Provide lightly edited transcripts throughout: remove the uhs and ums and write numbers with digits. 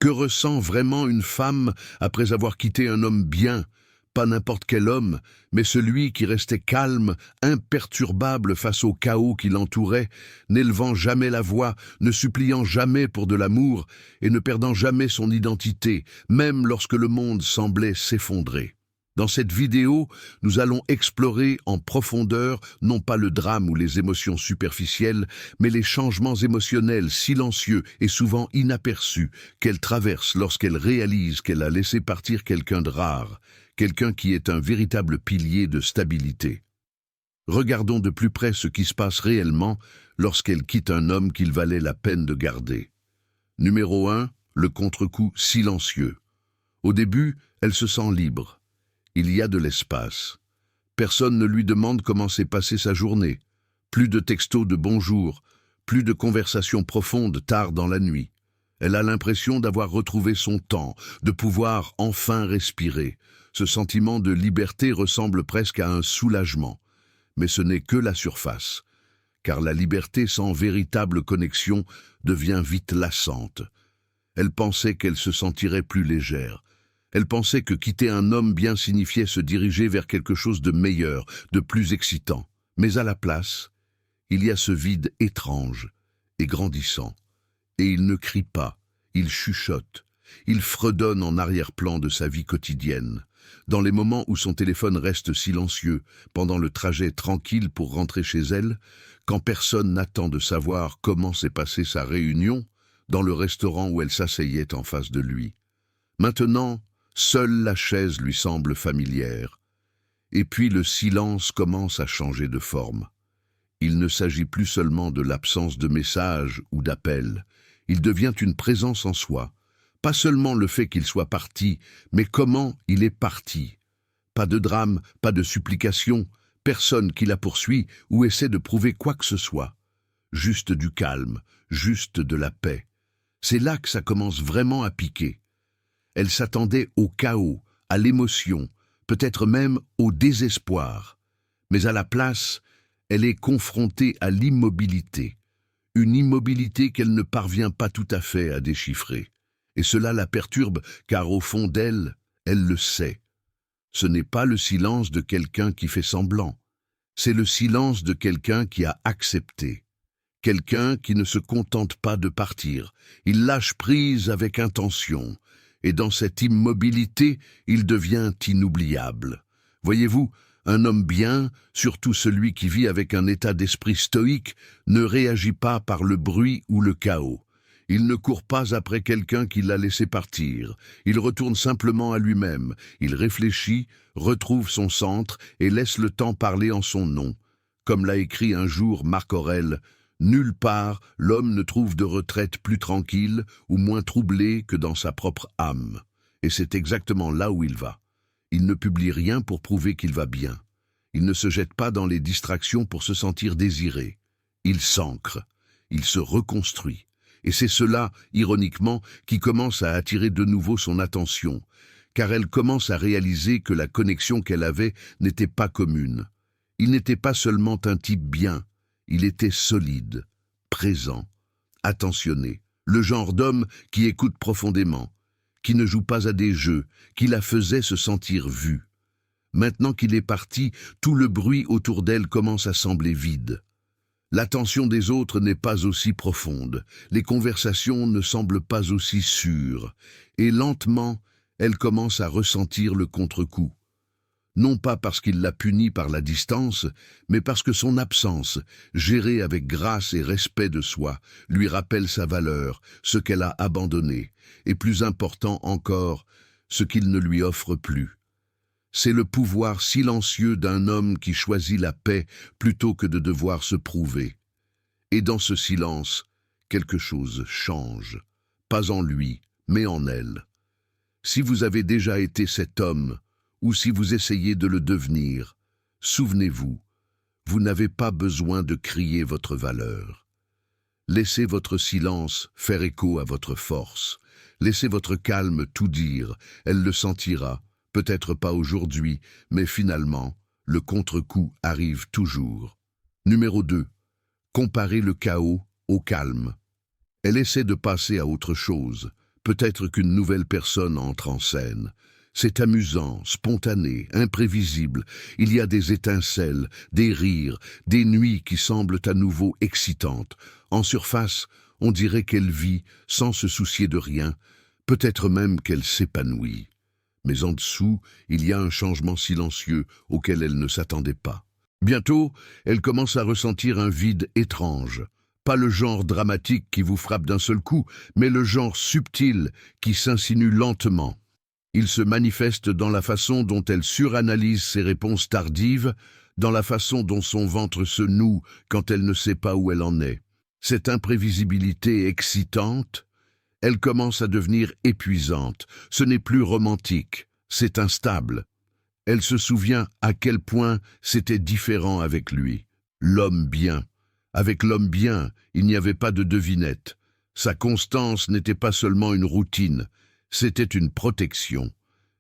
Que ressent vraiment une femme après avoir quitté un homme bien? Pas n'importe quel homme, mais celui qui restait calme, imperturbable face au chaos qui l'entourait, n'élevant jamais la voix, ne suppliant jamais pour de l'amour et ne perdant jamais son identité, même lorsque le monde semblait s'effondrer. Dans cette vidéo, nous allons explorer en profondeur non pas le drame ou les émotions superficielles, mais les changements émotionnels silencieux et souvent inaperçus qu'elle traverse lorsqu'elle réalise qu'elle a laissé partir quelqu'un de rare, quelqu'un qui est un véritable pilier de stabilité. Regardons de plus près ce qui se passe réellement lorsqu'elle quitte un homme qu'il valait la peine de garder. Numéro 1, le contre-coup silencieux. Au début, elle se sent libre. Il y a de l'espace. Personne ne lui demande comment s'est passée sa journée. Plus de textos de bonjour, plus de conversations profondes tard dans la nuit. Elle a l'impression d'avoir retrouvé son temps, de pouvoir enfin respirer. Ce sentiment de liberté ressemble presque à un soulagement. Mais ce n'est que la surface, car la liberté sans véritable connexion devient vite lassante. Elle pensait qu'elle se sentirait plus légère. Elle pensait que quitter un homme bien signifiait se diriger vers quelque chose de meilleur, de plus excitant. Mais à la place, il y a ce vide étrange et grandissant. Et il ne crie pas, il chuchote, il fredonne en arrière-plan de sa vie quotidienne. Dans les moments où son téléphone reste silencieux, pendant le trajet tranquille pour rentrer chez elle, quand personne n'attend de savoir comment s'est passée sa réunion, dans le restaurant où elle s'asseyait en face de lui. Maintenant, seule la chaise lui semble familière. Et puis le silence commence à changer de forme. Il ne s'agit plus seulement de l'absence de messages ou d'appels. Il devient une présence en soi. Pas seulement le fait qu'il soit parti, mais comment il est parti. Pas de drame, pas de supplication, personne qui la poursuit ou essaie de prouver quoi que ce soit. Juste du calme, juste de la paix. C'est là que ça commence vraiment à piquer. Elle s'attendait au chaos, à l'émotion, peut-être même au désespoir. Mais à la place, elle est confrontée à l'immobilité. Une immobilité qu'elle ne parvient pas tout à fait à déchiffrer. Et cela la perturbe, car au fond d'elle, elle le sait. Ce n'est pas le silence de quelqu'un qui fait semblant. C'est le silence de quelqu'un qui a accepté. Quelqu'un qui ne se contente pas de partir. Il lâche prise avec intention. Et dans cette immobilité, il devient inoubliable. Voyez-vous, un homme bien, surtout celui qui vit avec un état d'esprit stoïque, ne réagit pas par le bruit ou le chaos. Il ne court pas après quelqu'un qui l'a laissé partir. Il retourne simplement à lui-même. Il réfléchit, retrouve son centre et laisse le temps parler en son nom. Comme l'a écrit un jour Marc Aurèle, « Nulle part l'homme ne trouve de retraite plus tranquille ou moins troublée que dans sa propre âme. » Et c'est exactement là où il va. Il ne publie rien pour prouver qu'il va bien. Il ne se jette pas dans les distractions pour se sentir désiré. Il s'ancre, il se reconstruit. Et c'est cela, ironiquement, qui commence à attirer de nouveau son attention, car elle commence à réaliser que la connexion qu'elle avait n'était pas commune. Il n'était pas seulement un type bien, il était solide, présent, attentionné, le genre d'homme qui écoute profondément, qui ne joue pas à des jeux, qui la faisait se sentir vue. Maintenant qu'il est parti, tout le bruit autour d'elle commence à sembler vide. L'attention des autres n'est pas aussi profonde, les conversations ne semblent pas aussi sûres, et lentement, elle commence à ressentir le contre-coup. Non pas parce qu'il l'a punie par la distance, mais parce que son absence, gérée avec grâce et respect de soi, lui rappelle sa valeur, ce qu'elle a abandonné, et plus important encore, ce qu'il ne lui offre plus. C'est le pouvoir silencieux d'un homme qui choisit la paix plutôt que de devoir se prouver. Et dans ce silence, quelque chose change, pas en lui, mais en elle. Si vous avez déjà été cet homme, ou si vous essayez de le devenir, souvenez-vous, vous n'avez pas besoin de crier votre valeur. Laissez votre silence faire écho à votre force. Laissez votre calme tout dire, elle le sentira, peut-être pas aujourd'hui, mais finalement, le contre-coup arrive toujours. Numéro 2. Comparer le chaos au calme. Elle essaie de passer à autre chose, Peut-être qu'une nouvelle personne entre en scène. C'est amusant, spontané, imprévisible. Il y a des étincelles, des rires, des nuits qui semblent à nouveau excitantes. En surface, on dirait qu'elle vit sans se soucier de rien, peut-être même qu'elle s'épanouit. Mais en dessous, il y a un changement silencieux auquel elle ne s'attendait pas. Bientôt, elle commence à ressentir un vide étrange. Pas le genre dramatique qui vous frappe d'un seul coup, mais le genre subtil qui s'insinue lentement. Il se manifeste dans la façon dont elle suranalyse ses réponses tardives, dans la façon dont son ventre se noue quand elle ne sait pas où elle en est. Cette imprévisibilité excitante, elle commence à devenir épuisante. Ce n'est plus romantique, c'est instable. Elle se souvient à quel point c'était différent avec lui. L'homme bien. Avec l'homme bien, il n'y avait pas de devinette. Sa constance n'était pas seulement une routine, c'était une protection.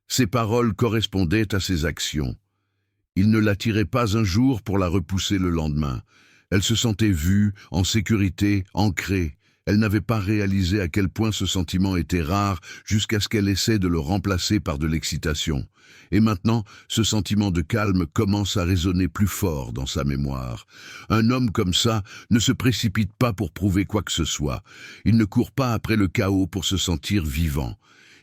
Ses paroles correspondaient à ses actions. Il ne l'attirait pas un jour pour la repousser le lendemain. Elle se sentait vue, en sécurité, ancrée. Elle n'avait pas réalisé à quel point ce sentiment était rare jusqu'à ce qu'elle essaie de le remplacer par de l'excitation. Et maintenant, ce sentiment de calme commence à résonner plus fort dans sa mémoire. Un homme comme ça ne se précipite pas pour prouver quoi que ce soit. Il ne court pas après le chaos pour se sentir vivant.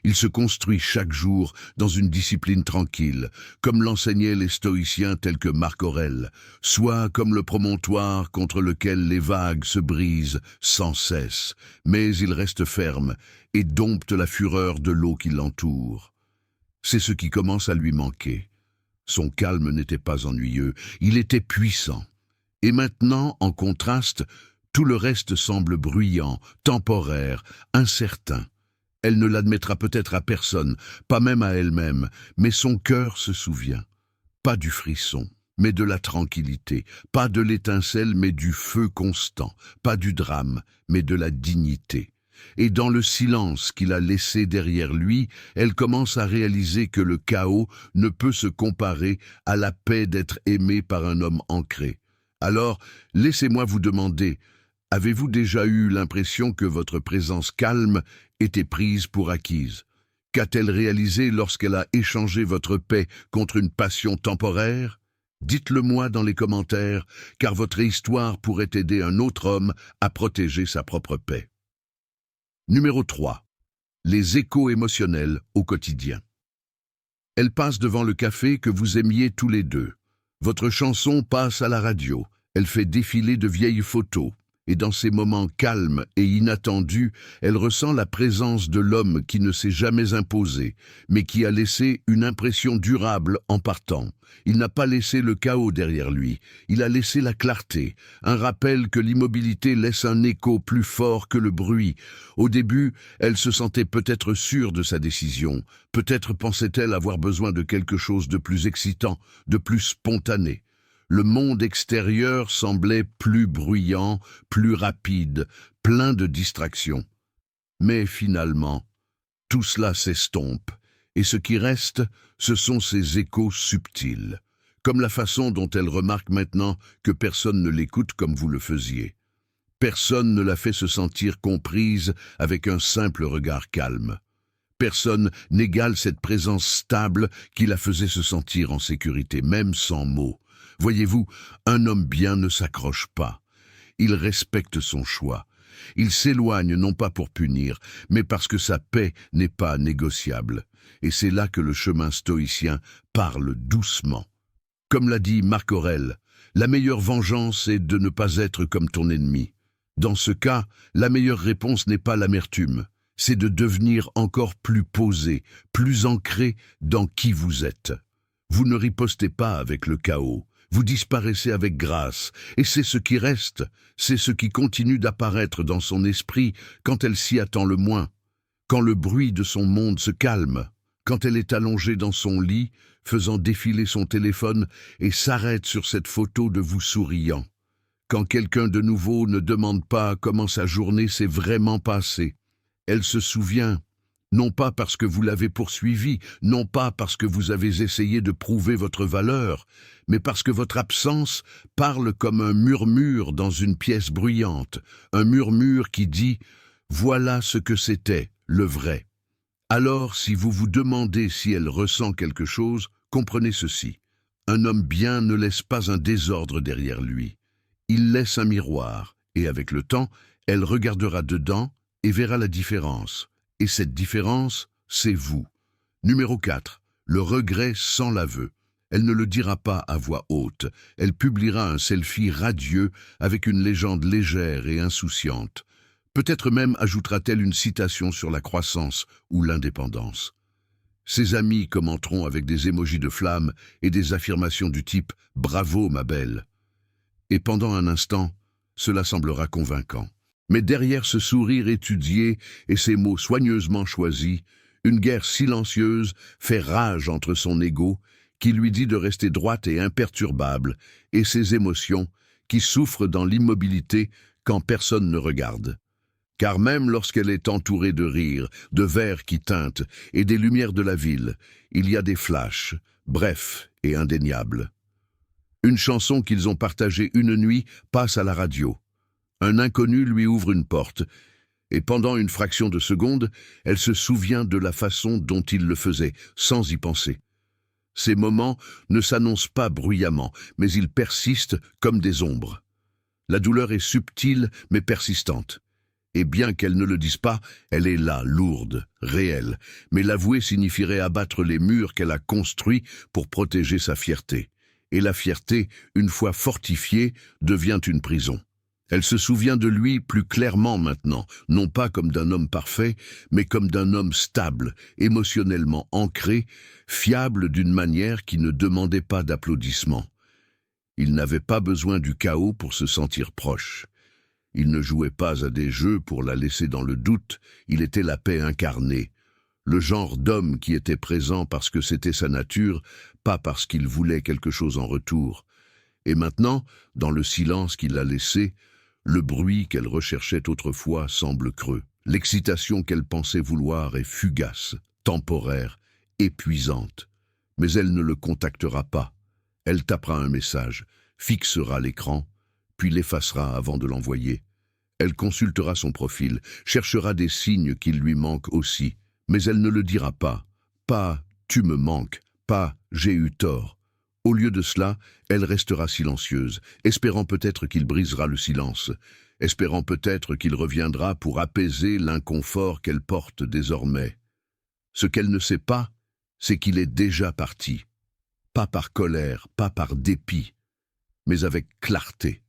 Il se construit chaque jour dans une discipline tranquille, comme l'enseignaient les stoïciens tels que Marc Aurèle, soit comme le promontoire contre lequel les vagues se brisent sans cesse, mais il reste ferme et dompte la fureur de l'eau qui l'entoure. C'est ce qui commence à lui manquer. Son calme n'était pas ennuyeux, il était puissant. Et maintenant, en contraste, tout le reste semble bruyant, temporaire, incertain. Elle ne l'admettra peut-être à personne, pas même à elle-même, mais son cœur se souvient. Pas du frisson, mais de la tranquillité, pas de l'étincelle, mais du feu constant, pas du drame, mais de la dignité. Et dans le silence qu'il a laissé derrière lui, elle commence à réaliser que le chaos ne peut se comparer à la paix d'être aimé par un homme ancré. Alors, laissez-moi vous demander, avez-vous déjà eu l'impression que votre présence calme était prise pour acquise? Qu'a-t-elle réalisé lorsqu'elle a échangé votre paix contre une passion temporaire? Dites-le moi dans les commentaires, car votre histoire pourrait aider un autre homme à protéger sa propre paix. Numéro 3. Les échos émotionnels au quotidien. Elle passe devant le café que vous aimiez tous les deux. Votre chanson passe à la radio. Elle fait défiler de vieilles photos. Et dans ces moments calmes et inattendus, elle ressent la présence de l'homme qui ne s'est jamais imposé, mais qui a laissé une impression durable en partant. Il n'a pas laissé le chaos derrière lui, il a laissé la clarté, un rappel que l'immobilité laisse un écho plus fort que le bruit. Au début, elle se sentait peut-être sûre de sa décision, peut-être pensait-elle avoir besoin de quelque chose de plus excitant, de plus spontané. Le monde extérieur semblait plus bruyant, plus rapide, plein de distractions. Mais finalement, tout cela s'estompe, et ce qui reste, ce sont ces échos subtils, comme la façon dont elle remarque maintenant que personne ne l'écoute comme vous le faisiez. Personne ne la fait se sentir comprise avec un simple regard calme. Personne n'égale cette présence stable qui la faisait se sentir en sécurité, même sans mots. Voyez-vous, un homme bien ne s'accroche pas. Il respecte son choix. Il s'éloigne non pas pour punir, mais parce que sa paix n'est pas négociable. Et c'est là que le chemin stoïcien parle doucement. Comme l'a dit Marc Aurèle, la meilleure vengeance est de ne pas être comme ton ennemi. Dans ce cas, la meilleure réponse n'est pas l'amertume, c'est de devenir encore plus posé, plus ancré dans qui vous êtes. Vous ne ripostez pas avec le chaos. Vous disparaissez avec grâce, et c'est ce qui reste, c'est ce qui continue d'apparaître dans son esprit quand elle s'y attend le moins, quand le bruit de son monde se calme, quand elle est allongée dans son lit, faisant défiler son téléphone et s'arrête sur cette photo de vous souriant, quand quelqu'un de nouveau ne demande pas comment sa journée s'est vraiment passée. Elle se souvient, non pas parce que vous l'avez poursuivi, non pas parce que vous avez essayé de prouver votre valeur, mais parce que votre absence parle comme un murmure dans une pièce bruyante, un murmure qui dit « Voilà ce que c'était, le vrai. Alors, si vous vous demandez si elle ressent quelque chose, comprenez ceci. Un homme bien ne laisse pas un désordre derrière lui. Il laisse un miroir, et avec le temps, elle regardera dedans et verra la différence. Et cette différence, c'est vous. Numéro 4. Le regret sans l'aveu. Elle ne le dira pas à voix haute. Elle publiera un selfie radieux avec une légende légère et insouciante. Peut-être même ajoutera-t-elle une citation sur la croissance ou l'indépendance. Ses amis commenteront avec des émojis de flammes et des affirmations du type « Bravo, ma belle ». Et pendant un instant, cela semblera convaincant. Mais derrière ce sourire étudié et ces mots soigneusement choisis, une guerre silencieuse fait rage entre son ego, qui lui dit de rester droite et imperturbable, et ses émotions, qui souffrent dans l'immobilité quand personne ne regarde. Car même lorsqu'elle est entourée de rires, de verres qui teintent et des lumières de la ville, il y a des flashs, brefs et indéniables. Une chanson qu'ils ont partagée une nuit passe à la radio. Un inconnu lui ouvre une porte, et pendant une fraction de seconde, elle se souvient de la façon dont il le faisait, sans y penser. Ces moments ne s'annoncent pas bruyamment, mais ils persistent comme des ombres. La douleur est subtile mais persistante. Et bien qu'elle ne le dise pas, elle est là, lourde, réelle. Mais l'avouer signifierait abattre les murs qu'elle a construits pour protéger sa fierté. Et la fierté, une fois fortifiée, devient une prison. Elle se souvient de lui plus clairement maintenant, non pas comme d'un homme parfait, mais comme d'un homme stable, émotionnellement ancré, fiable d'une manière qui ne demandait pas d'applaudissements. Il n'avait pas besoin du chaos pour se sentir proche. Il ne jouait pas à des jeux pour la laisser dans le doute, il était la paix incarnée, le genre d'homme qui était présent parce que c'était sa nature, pas parce qu'il voulait quelque chose en retour. Et maintenant, dans le silence qu'il a laissé, le bruit qu'elle recherchait autrefois semble creux. L'excitation qu'elle pensait vouloir est fugace, temporaire, épuisante. Mais elle ne le contactera pas. Elle tapera un message, fixera l'écran, puis l'effacera avant de l'envoyer. Elle consultera son profil, cherchera des signes qui lui manquent aussi, mais elle ne le dira pas. Pas « tu me manques », pas « j'ai eu tort ». Au lieu de cela, elle restera silencieuse, espérant peut-être qu'il brisera le silence, espérant peut-être qu'il reviendra pour apaiser l'inconfort qu'elle porte désormais. Ce qu'elle ne sait pas, c'est qu'il est déjà parti. Pas par colère, pas par dépit, mais avec clarté.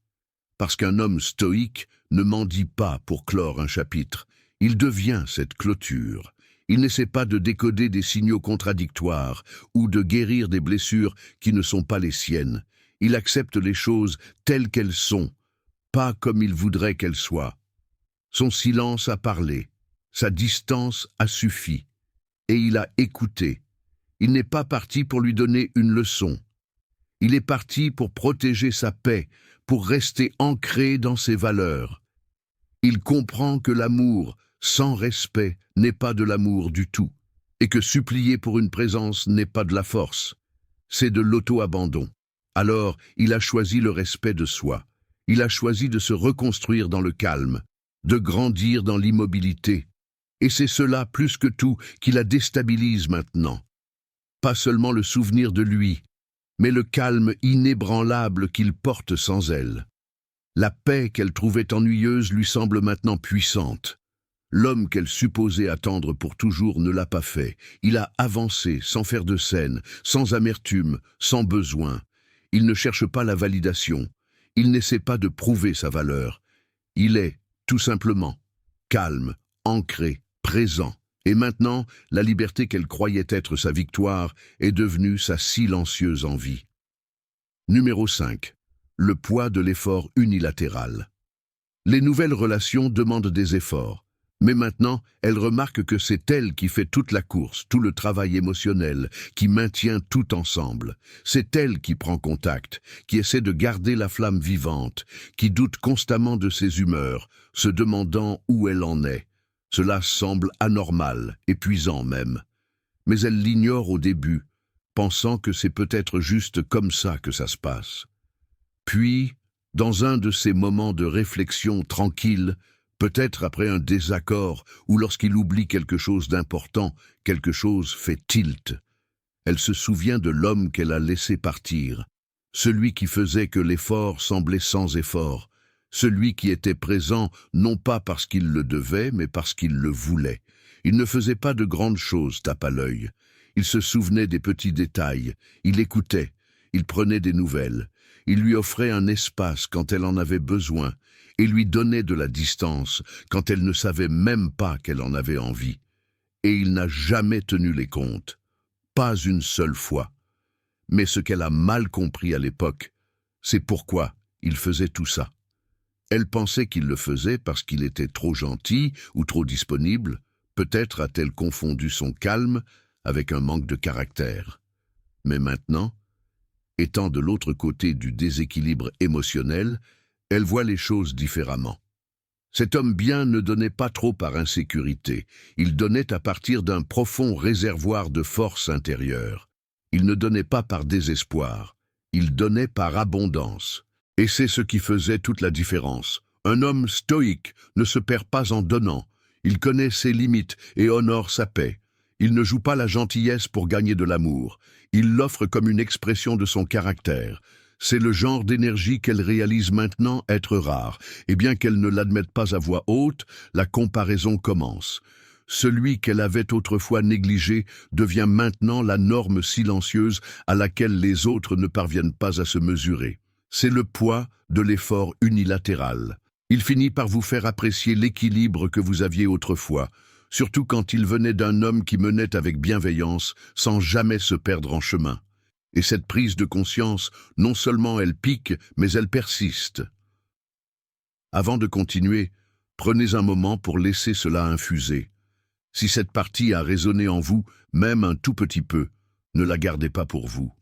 Parce qu'un homme stoïque ne mendie pas pour clore un chapitre, il devient cette clôture. Il n'essaie pas de décoder des signaux contradictoires ou de guérir des blessures qui ne sont pas les siennes. Il accepte les choses telles qu'elles sont, pas comme il voudrait qu'elles soient. Son silence a parlé, sa distance a suffi, et il a écouté. Il n'est pas parti pour lui donner une leçon. Il est parti pour protéger sa paix, pour rester ancré dans ses valeurs. Il comprend que l'amour, sans respect, n'est pas de l'amour du tout, et que supplier pour une présence n'est pas de la force, c'est de l'auto-abandon. Alors, il a choisi le respect de soi. Il a choisi de se reconstruire dans le calme, de grandir dans l'immobilité. Et c'est cela, plus que tout, qui la déstabilise maintenant. Pas seulement le souvenir de lui, mais le calme inébranlable qu'il porte sans elle. La paix qu'elle trouvait ennuyeuse lui semble maintenant puissante. L'homme qu'elle supposait attendre pour toujours ne l'a pas fait. Il a avancé sans faire de scène, sans amertume, sans besoin. Il ne cherche pas la validation. Il n'essaie pas de prouver sa valeur. Il est, tout simplement, calme, ancré, présent. Et maintenant, la liberté qu'elle croyait être sa victoire est devenue sa silencieuse envie. Numéro 5. Le poids de l'effort unilatéral. Les nouvelles relations demandent des efforts. Mais maintenant, elle remarque que c'est elle qui fait toute la course, tout le travail émotionnel, qui maintient tout ensemble. C'est elle qui prend contact, qui essaie de garder la flamme vivante, qui doute constamment de ses humeurs, se demandant où elle en est. Cela semble anormal, épuisant même. Mais elle l'ignore au début, pensant que c'est peut-être juste comme ça que ça se passe. Puis, dans un de ces moments de réflexion tranquille, Peut-être après un désaccord ou lorsqu'il oublie quelque chose d'important, quelque chose fait tilt. Elle se souvient de l'homme qu'elle a laissé partir, celui qui faisait que l'effort semblait sans effort, celui qui était présent non pas parce qu'il le devait, mais parce qu'il le voulait. Il ne faisait pas de grandes choses, tape à l'œil. Il se souvenait des petits détails, il écoutait, il prenait des nouvelles, il lui offrait un espace quand elle en avait besoin, et lui donnait de la distance quand elle ne savait même pas qu'elle en avait envie. Et il n'a jamais tenu les comptes. Pas une seule fois. Mais ce qu'elle a mal compris à l'époque, c'est pourquoi il faisait tout ça. Elle pensait qu'il le faisait parce qu'il était trop gentil ou trop disponible. Peut-être a-t-elle confondu son calme avec un manque de caractère. Mais maintenant, étant de l'autre côté du déséquilibre émotionnel, elle voit les choses différemment. Cet homme bien ne donnait pas trop par insécurité, il donnait à partir d'un profond réservoir de force intérieure. Il ne donnait pas par désespoir, il donnait par abondance. Et c'est ce qui faisait toute la différence. Un homme stoïque ne se perd pas en donnant, il connaît ses limites et honore sa paix. Il ne joue pas la gentillesse pour gagner de l'amour, il l'offre comme une expression de son caractère. C'est le genre d'énergie qu'elle réalise maintenant être rare, et bien qu'elle ne l'admette pas à voix haute, la comparaison commence. Celui qu'elle avait autrefois négligé devient maintenant la norme silencieuse à laquelle les autres ne parviennent pas à se mesurer. C'est le poids de l'effort unilatéral. Il finit par vous faire apprécier l'équilibre que vous aviez autrefois, surtout quand il venait d'un homme qui menait avec bienveillance sans jamais se perdre en chemin. Et cette prise de conscience, non seulement elle pique, mais elle persiste. Avant de continuer, prenez un moment pour laisser cela infuser. Si cette partie a résonné en vous, même un tout petit peu, ne la gardez pas pour vous.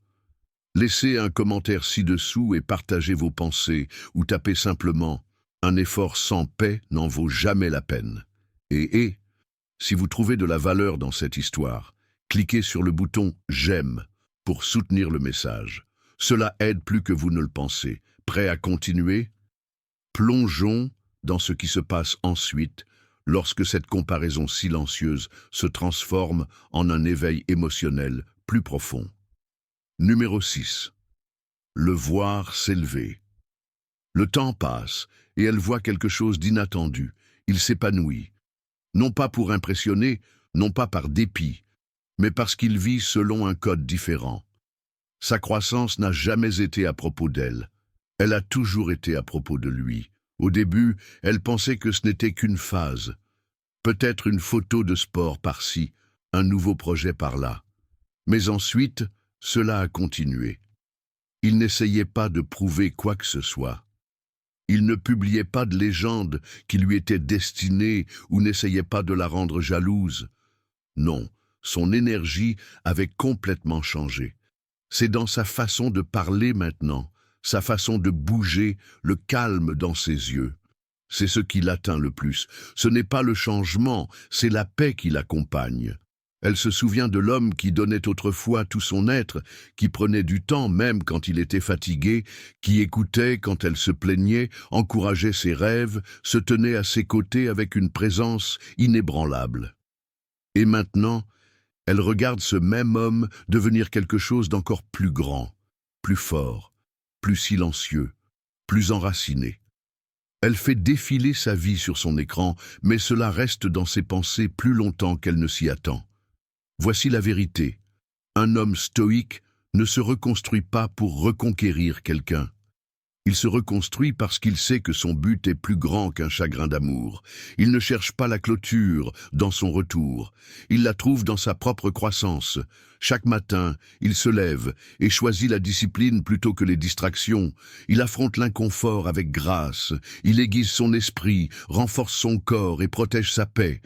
Laissez un commentaire ci-dessous et partagez vos pensées, ou tapez simplement « Un effort sans paix n'en vaut jamais la peine ». Et, si vous trouvez de la valeur dans cette histoire, cliquez sur le bouton « J'aime » pour soutenir le message. Cela aide plus que vous ne le pensez. Prêt à continuer? Plongeons dans ce qui se passe ensuite, lorsque cette comparaison silencieuse se transforme en un éveil émotionnel plus profond. Numéro 6. Le voir s'élever. Le temps passe, et elle voit quelque chose d'inattendu. Il s'épanouit. Non pas pour impressionner, non pas par dépit, mais parce qu'il vit selon un code différent. Sa croissance n'a jamais été à propos d'elle. Elle a toujours été à propos de lui. Au début, elle pensait que ce n'était qu'une phase. Peut-être une photo de sport par-ci, un nouveau projet par-là. Mais ensuite, cela a continué. Il n'essayait pas de prouver quoi que ce soit. Il ne publiait pas de légende qui lui était destinée ou n'essayait pas de la rendre jalouse. Non, son énergie avait complètement changé. C'est dans sa façon de parler maintenant, sa façon de bouger, le calme dans ses yeux. C'est ce qui l'atteint le plus. Ce n'est pas le changement, c'est la paix qui l'accompagne. Elle se souvient de l'homme qui donnait autrefois tout son être, qui prenait du temps même quand il était fatigué, qui écoutait quand elle se plaignait, encourageait ses rêves, se tenait à ses côtés avec une présence inébranlable. Et maintenant, elle regarde ce même homme devenir quelque chose d'encore plus grand, plus fort, plus silencieux, plus enraciné. Elle fait défiler sa vie sur son écran, mais cela reste dans ses pensées plus longtemps qu'elle ne s'y attend. Voici la vérité. Un homme stoïque ne se reconstruit pas pour reconquérir quelqu'un. Il se reconstruit parce qu'il sait que son but est plus grand qu'un chagrin d'amour. Il ne cherche pas la clôture dans son retour. Il la trouve dans sa propre croissance. Chaque matin, il se lève et choisit la discipline plutôt que les distractions. Il affronte l'inconfort avec grâce. Il aiguise son esprit, renforce son corps et protège sa paix.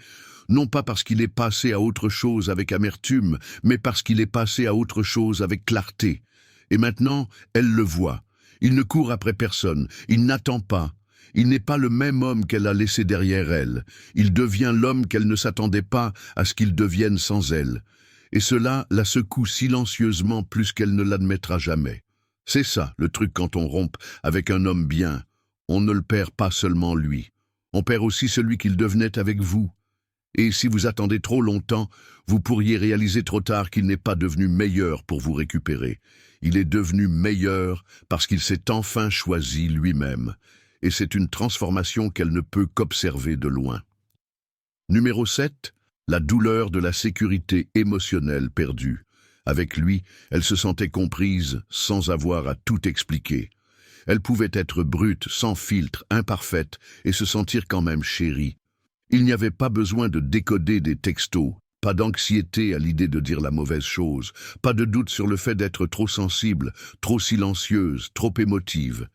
Non pas parce qu'il est passé à autre chose avec amertume, mais parce qu'il est passé à autre chose avec clarté. Et maintenant, elle le voit. Il ne court après personne, il n'attend pas. Il n'est pas le même homme qu'elle a laissé derrière elle. Il devient l'homme qu'elle ne s'attendait pas à ce qu'il devienne sans elle. Et cela la secoue silencieusement plus qu'elle ne l'admettra jamais. C'est ça, le truc quand on rompt avec un homme bien. On ne le perd pas seulement lui. on perd aussi celui qu'il devenait avec vous. Et si vous attendez trop longtemps, vous pourriez réaliser trop tard qu'il n'est pas devenu meilleur pour vous récupérer. Il est devenu meilleur parce qu'il s'est enfin choisi lui-même. Et c'est une transformation qu'elle ne peut qu'observer de loin. Numéro 7. La douleur de la sécurité émotionnelle perdue. Avec lui, elle se sentait comprise sans avoir à tout expliquer. Elle pouvait être brute, sans filtre, imparfaite, et se sentir quand même chérie. Il n'y avait pas besoin de décoder des textos, pas d'anxiété à l'idée de dire la mauvaise chose, pas de doute sur le fait d'être trop sensible, trop silencieuse, trop émotive.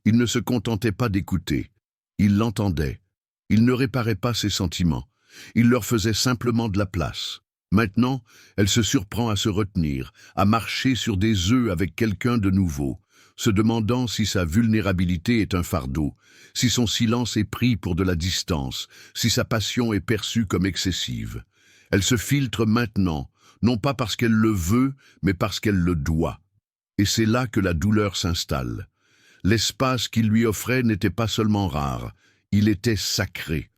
Il ne se contentait pas d'écouter. Il l'entendait. Il ne réparait pas ses sentiments. Il leur faisait simplement de la place. Maintenant, elle se surprend à se retenir, à marcher sur des œufs avec quelqu'un de nouveau, se demandant si sa vulnérabilité est un fardeau, si son silence est pris pour de la distance, si sa passion est perçue comme excessive. Elle se filtre maintenant, non pas parce qu'elle le veut, mais parce qu'elle le doit. Et c'est là que la douleur s'installe. L'espace qu'il lui offrait n'était pas seulement rare, il était sacré.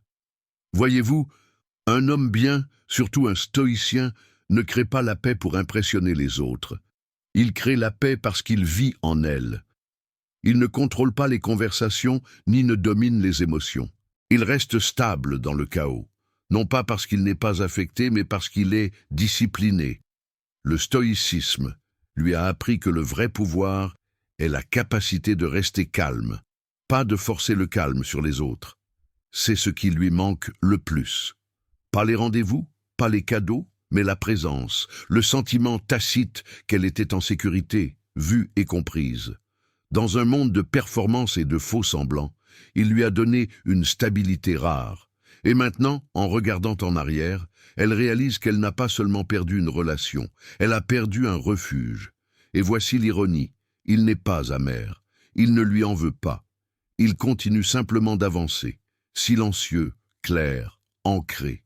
Voyez-vous, un homme bien, surtout un stoïcien, ne crée pas la paix pour impressionner les autres. Il crée la paix parce qu'il vit en elle. Il ne contrôle pas les conversations ni ne domine les émotions. Il reste stable dans le chaos, non pas parce qu'il n'est pas affecté, mais parce qu'il est discipliné. Le stoïcisme lui a appris que le vrai pouvoir est la capacité de rester calme, pas de forcer le calme sur les autres. C'est ce qui lui manque le plus. Pas les rendez-vous, pas les cadeaux, mais la présence, le sentiment tacite qu'elle était en sécurité, vue et comprise. Dans un monde de performance et de faux semblants, il lui a donné une stabilité rare. Et maintenant, en regardant en arrière, elle réalise qu'elle n'a pas seulement perdu une relation, elle a perdu un refuge. Et voici l'ironie, il n'est pas amer, il ne lui en veut pas. Il continue simplement d'avancer, silencieux, clair, ancré.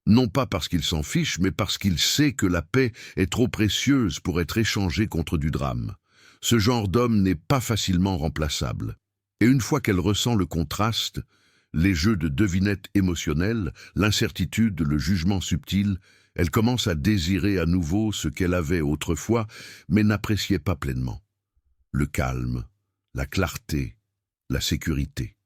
Non pas parce qu'il s'en fiche, mais parce qu'il sait que la paix est trop précieuse pour être échangée contre du drame. Ce genre d'homme n'est pas facilement remplaçable. Et une fois qu'elle ressent le contraste, les jeux de devinettes émotionnelles, l'incertitude, le jugement subtil, elle commence à désirer à nouveau ce qu'elle avait autrefois, mais n'appréciait pas pleinement. Le calme, la clarté, la sécurité.